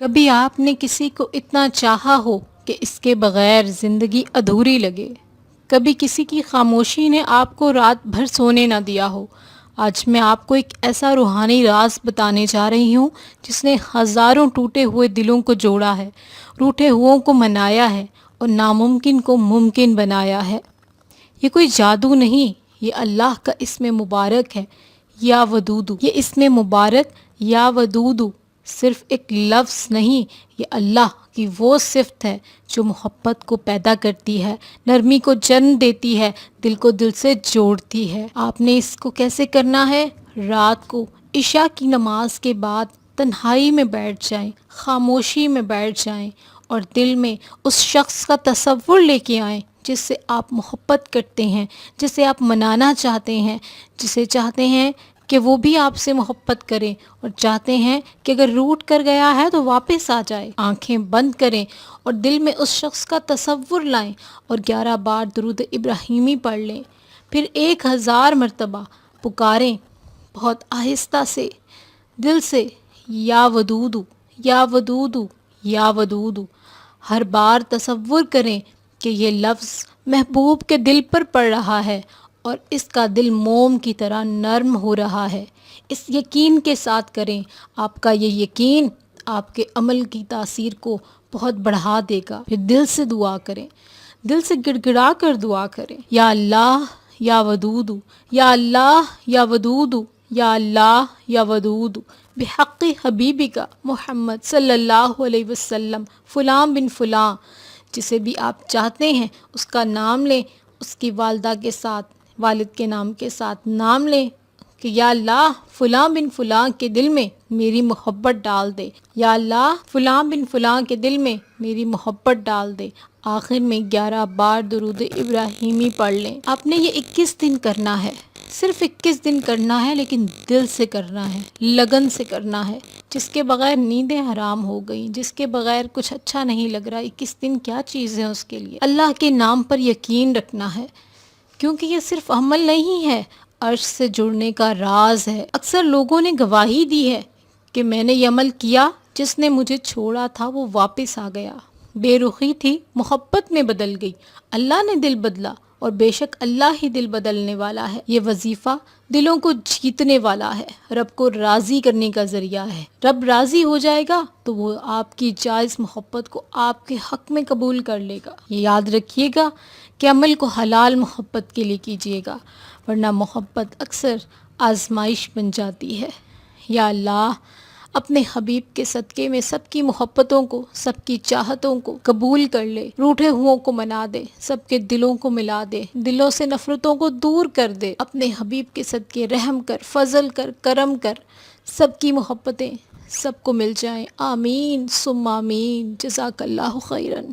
کبھی آپ نے کسی کو اتنا چاہا ہو کہ اس کے بغیر زندگی ادھوری لگے؟ کبھی کسی کی خاموشی نے آپ کو رات بھر سونے نہ دیا ہو؟ آج میں آپ کو ایک ایسا روحانی راز بتانے جا رہی ہوں جس نے ہزاروں ٹوٹے ہوئے دلوں کو جوڑا ہے، روٹھے ہوئوں کو منایا ہے اور ناممکن کو ممکن بنایا ہے۔ یہ کوئی جادو نہیں، یہ اللہ کا اسم مبارک ہے، یا ودودو۔ یہ اسم مبارک یا ودودو صرف ایک لفظ نہیں، یہ اللہ کی وہ صفت ہے جو محبت کو پیدا کرتی ہے، نرمی کو جنم دیتی ہے، دل کو دل سے جوڑتی ہے۔ آپ نے اس کو کیسے کرنا ہے؟ رات کو عشاء کی نماز کے بعد تنہائی میں بیٹھ جائیں، خاموشی میں بیٹھ جائیں اور دل میں اس شخص کا تصور لے کے آئیں جس سے آپ محبت کرتے ہیں، جسے آپ منانا چاہتے ہیں، جسے چاہتے ہیں کہ وہ بھی آپ سے محبت کریں اور چاہتے ہیں کہ اگر روٹھ کر گیا ہے تو واپس آ جائے۔ آنکھیں بند کریں اور دل میں اس شخص کا تصور لائیں اور 11 بار درود ابراہیمی پڑھ لیں، پھر 1000 مرتبہ پکاریں بہت آہستہ سے، دل سے، یا ودودو، یا ودودو، یا ودودو۔ ہر بار تصور کریں کہ یہ لفظ محبوب کے دل پر پڑ رہا ہے اور اس کا دل موم کی طرح نرم ہو رہا ہے۔ اس یقین کے ساتھ کریں، آپ کا یہ یقین آپ کے عمل کی تاثیر کو بہت بڑھا دے گا۔ پھر دل سے دعا کریں، دل سے گڑ گڑا کر دعا کریں، یا اللہ یا ودودو، یا اللہ یا ودودو، یا اللہ یا ودودو، بحق حبیبکا محمد صلی اللہ علیہ وسلم فلاں بن فلاں۔ جسے بھی آپ چاہتے ہیں اس کا نام لیں، اس کی والدہ کے ساتھ، والد کے نام کے ساتھ نام لیں کہ یا اللہ فلاں بن فلاں کے دل میں میری محبت ڈال دے، یا اللہ فلاں بن فلاں کے دل میں میری محبت ڈال دے۔ آخر میں 11 بار درود ابراہیمی پڑھ لیں۔ آپ نے یہ 21 دن کرنا ہے، صرف 21 دن کرنا ہے، لیکن دل سے کرنا ہے، لگن سے کرنا ہے۔ جس کے بغیر نیندیں حرام ہو گئیں، جس کے بغیر کچھ اچھا نہیں لگ رہا، 21 دن کیا چیز ہے اس کے لیے؟ اللہ کے نام پر یقین رکھنا ہے، کیونکہ یہ صرف عمل نہیں ہے، عرش سے جڑنے کا راز ہے۔ اکثر لوگوں نے گواہی دی ہے کہ میں نے یہ عمل کیا، جس نے مجھے چھوڑا تھا وہ واپس آ گیا، بے رخی تھی محبت میں بدل گئی، اللہ نے دل بدلا اور بے شک اللہ ہی دل بدلنے والا ہے۔ یہ وظیفہ دلوں کو جیتنے والا ہے، رب کو راضی کرنے کا ذریعہ ہے۔ رب راضی ہو جائے گا تو وہ آپ کی جائز محبت کو آپ کے حق میں قبول کر لے گا۔ یہ یاد رکھیے گا کہ عمل کو حلال محبت کے لیے کیجیے گا، ورنہ محبت اکثر آزمائش بن جاتی ہے۔ یا اللہ اپنے حبیب کے صدقے میں سب کی محبتوں کو، سب کی چاہتوں کو قبول کر لے، روٹھے ہوئوں کو منا دے، سب کے دلوں کو ملا دے، دلوں سے نفرتوں کو دور کر دے۔ اپنے حبیب کے صدقے رحم کر، فضل کر، کرم کر، سب کی محبتیں سب کو مل جائیں۔ آمین ثم آمین۔ جزاک اللہ خیرن۔